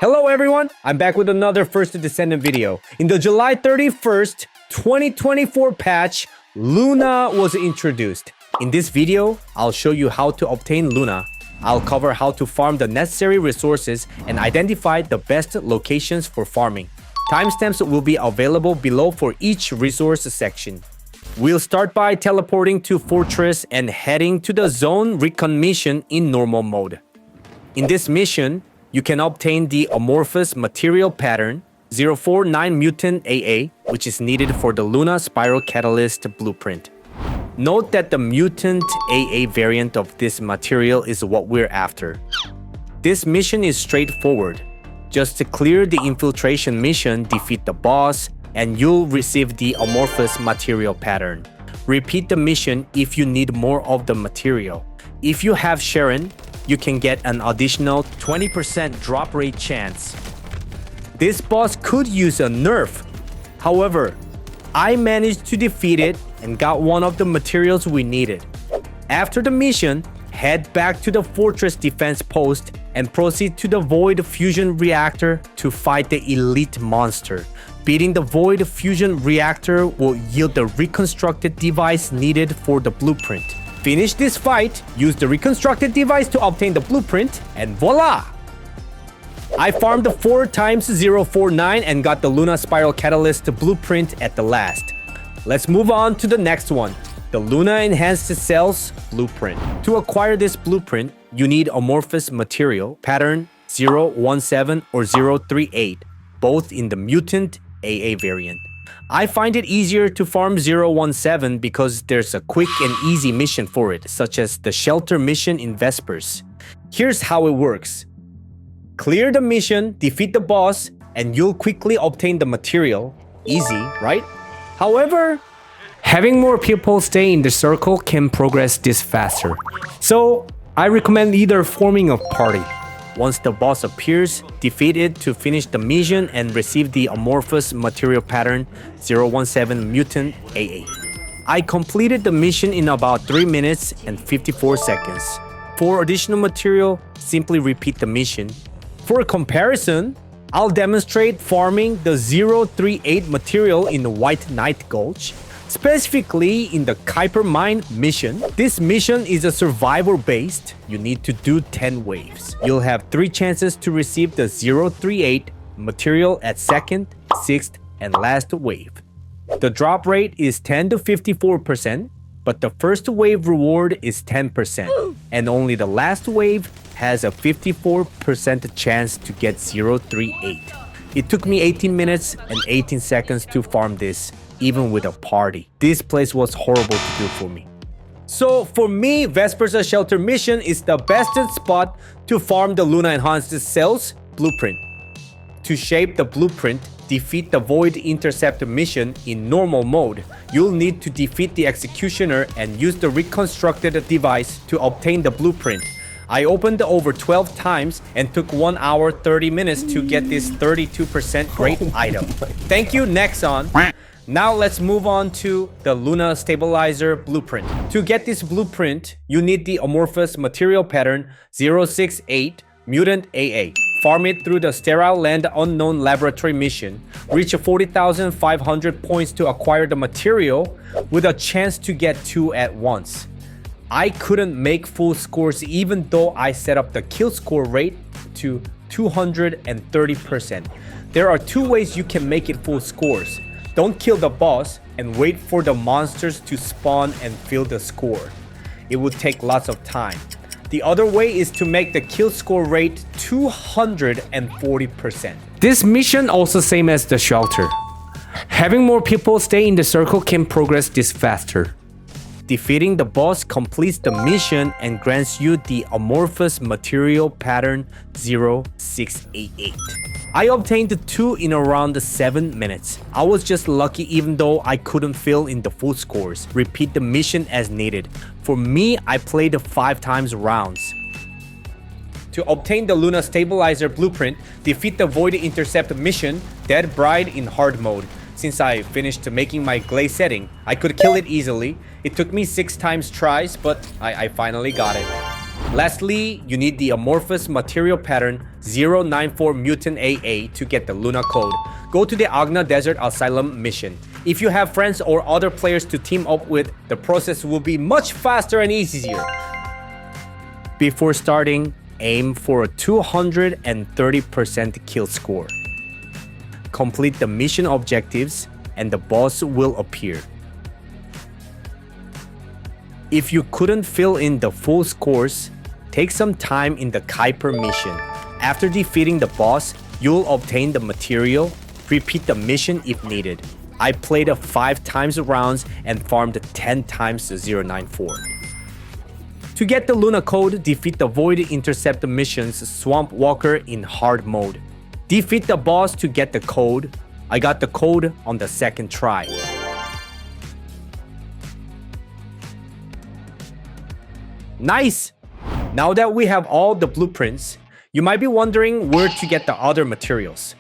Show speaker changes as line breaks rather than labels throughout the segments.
Hello everyone, I'm back with another First Descendant video. In the July 31st, 2024 patch, Luna was introduced. In this video, I'll show you how to obtain Luna. I'll cover how to farm the necessary resources and identify the best locations for farming. Timestamps will be available below for each resource section. We'll start by teleporting to Fortress and heading to the Zone Recon mission in normal mode. In this mission, you can obtain the amorphous material pattern 049 Mutant AA, which is needed for the Luna Spiral Catalyst blueprint. Note that the Mutant AA variant of this material is what we're after. This mission is straightforward. Just to clear the infiltration mission, defeat the boss, and you'll receive the amorphous material pattern. Repeat the mission if you need more of the material. If you have Sharon, you can get an additional 20% drop rate chance. This boss could use a nerf. However, I managed to defeat it and got one of the materials we needed. After the mission, head back to the fortress defense post and proceed to the Void Fusion Reactor to fight the elite monster. Beating the Void Fusion Reactor will yield the reconstructed device needed for the blueprint. Finish this fight, use the reconstructed device to obtain the blueprint, and voila! I farmed the 4x049 and got the Luna Spiral Catalyst blueprint at the last. Let's move on to the next one, the Luna Enhanced Cells blueprint. To acquire this blueprint, you need amorphous material, pattern 017 or 038, both in the Mutant AA variant. I find it easier to farm 017 because there's a quick and easy mission for it, such as the Shelter mission in Vespers. Here's how it works. Clear the mission, defeat the boss, and you'll quickly obtain the material. Easy, right? However, having more people stay in the circle can progress this faster. So, I recommend either forming a party. Once the boss appears, defeat it to finish the mission and receive the amorphous material pattern 017 Mutant AA. I completed the mission in about 3 minutes and 54 seconds. For additional material, simply repeat the mission. For a comparison, I'll demonstrate farming the 038 material in the White Knight Gulch, specifically in the Kuiper Mine mission. This mission is a survivor based. You need to do 10 waves. You'll have 3 chances to receive the 038 material at 2nd, 6th, and last wave. The drop rate is 10 to 54%, but the first wave reward is 10%, and only the last wave has a 54% chance to get 038. It took me 18 minutes and 18 seconds to farm this, even with a party. This place was horrible to do for me. So for me, Vespers Shelter mission is the best spot to farm the Luna Enhanced Cells blueprint. To shape the blueprint, defeat the Void Intercept mission in normal mode. You'll need to defeat the Executioner and use the reconstructed device to obtain the blueprint. I opened over 12 times and took 1 hour 30 minutes to get this 32% great item. Thank you, Nexon. Now let's move on to the Luna Stabilizer blueprint. To get this blueprint, you need the amorphous material pattern 068 Mutant AA. Farm it through the Sterile Land Unknown Laboratory mission. Reach 40,500 points to acquire the material with a chance to get 2 at once. I couldn't make full scores even though I set up the kill score rate to 230%. There are 2 ways you can make it full scores. Don't kill the boss and wait for the monsters to spawn and fill the score. It would take lots of time. The other way is to make the kill score rate 240%. This mission also same as the shelter. Having more people stay in the circle can progress this faster. Defeating the boss completes the mission and grants you the amorphous material pattern 0688. I obtained 2 in around 7 minutes. I was just lucky even though I couldn't fill in the full scores. Repeat the mission as needed. For me, I played 5 times rounds. To obtain the Luna Stabilizer blueprint, defeat the Void Intercept mission, Dead Bride in hard mode. Since I finished making my glaze setting, I could kill it easily. It took me 6 times tries, but I finally got it. Lastly, you need the amorphous material pattern 094 Mutant AA to get the Luna code. Go to the Agna Desert Asylum mission. If you have friends or other players to team up with, the process will be much faster and easier. Before starting, aim for a 230% kill score. Complete the mission objectives and the boss will appear. If you couldn't fill in the full scores, take some time in the Kuiper mission. After defeating the boss, you'll obtain the material. Repeat the mission if needed. I played 5 times rounds and farmed 10 times 094. To get the Luna code, defeat the Void Intercept missions Swamp Walker in hard mode. Defeat the boss to get the code. I got the code on the second try. Nice! Now that we have all the blueprints, you might be wondering where to get the other materials.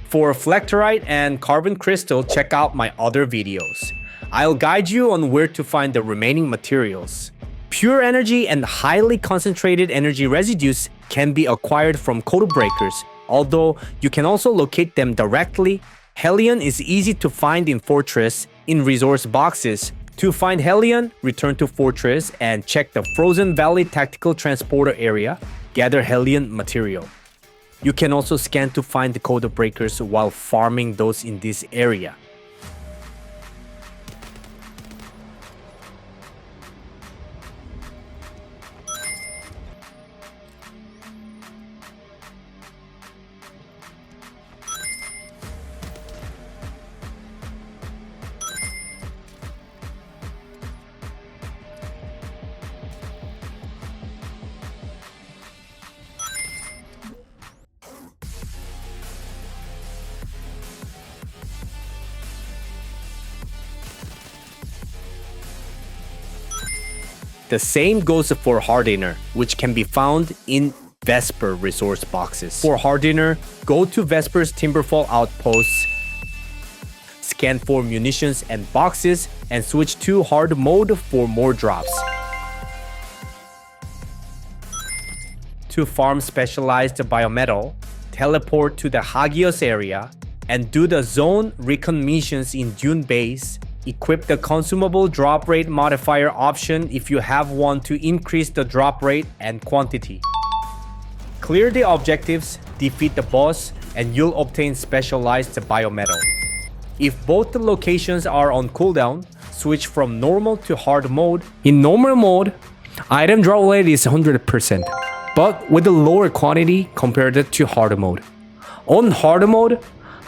For Flectorite and Carbon Crystal, check out my other videos. I'll guide you on where to find the remaining materials. Pure energy and highly concentrated energy residues can be acquired from code breakers, although you can also locate them directly. Helion is easy to find in Fortress in resource boxes. To find Helion, return to Fortress and check the Frozen Valley Tactical Transporter area. Gather Helion material. You can also scan to find the code breakers while farming those in this area. The same goes for Hardener, which can be found in Vesper resource boxes. For Hardener, go to Vesper's Timberfall outposts, scan for munitions and boxes, and switch to hard mode for more drops. To farm specialized biometal, teleport to the Hagios area and do the zone recon missions in Dune Base. Equip the consumable drop rate modifier option if you have one to increase the drop rate and quantity. Clear the objectives, defeat the boss, and you'll obtain specialized biometal. If both the locations are on cooldown, switch from normal to hard mode. In normal mode, item drop rate is 100%, but with a lower quantity compared to hard mode. On hard mode,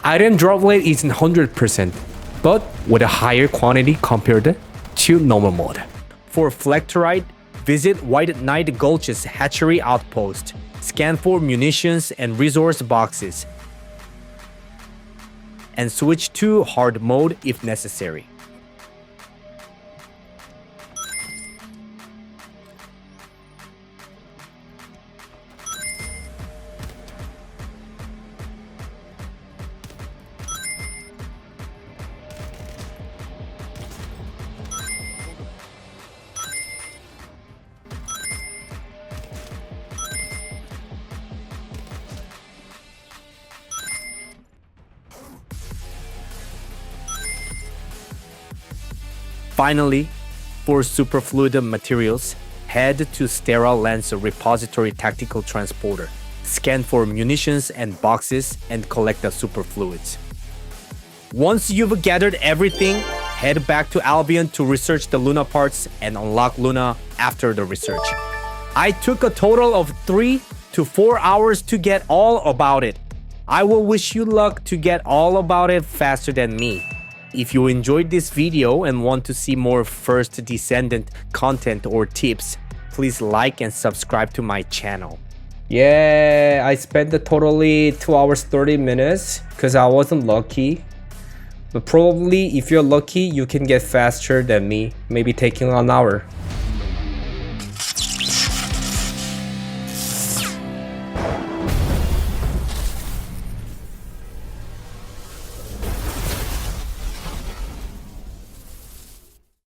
item drop rate is 100%. but with a higher quantity compared to normal mode. For Flectorite, visit White Knight Gulch's hatchery outpost. Scan for munitions and resource boxes, and switch to hard mode if necessary. Finally, for superfluid materials, head to Sterile Lens Repository Tactical Transporter. Scan for munitions and boxes and collect the superfluids. Once you've gathered everything, head back to Albion to research the Luna parts and unlock Luna after the research. I took a total of 3 to 4 hours to get all about it. I will wish you luck to get all about it faster than me. If you enjoyed this video and want to see more First Descendant content or tips, please like and subscribe to my channel. Yeah, I spent totally 2 hours 30 minutes because I wasn't lucky. But probably if you're lucky, you can get faster than me, maybe taking an hour.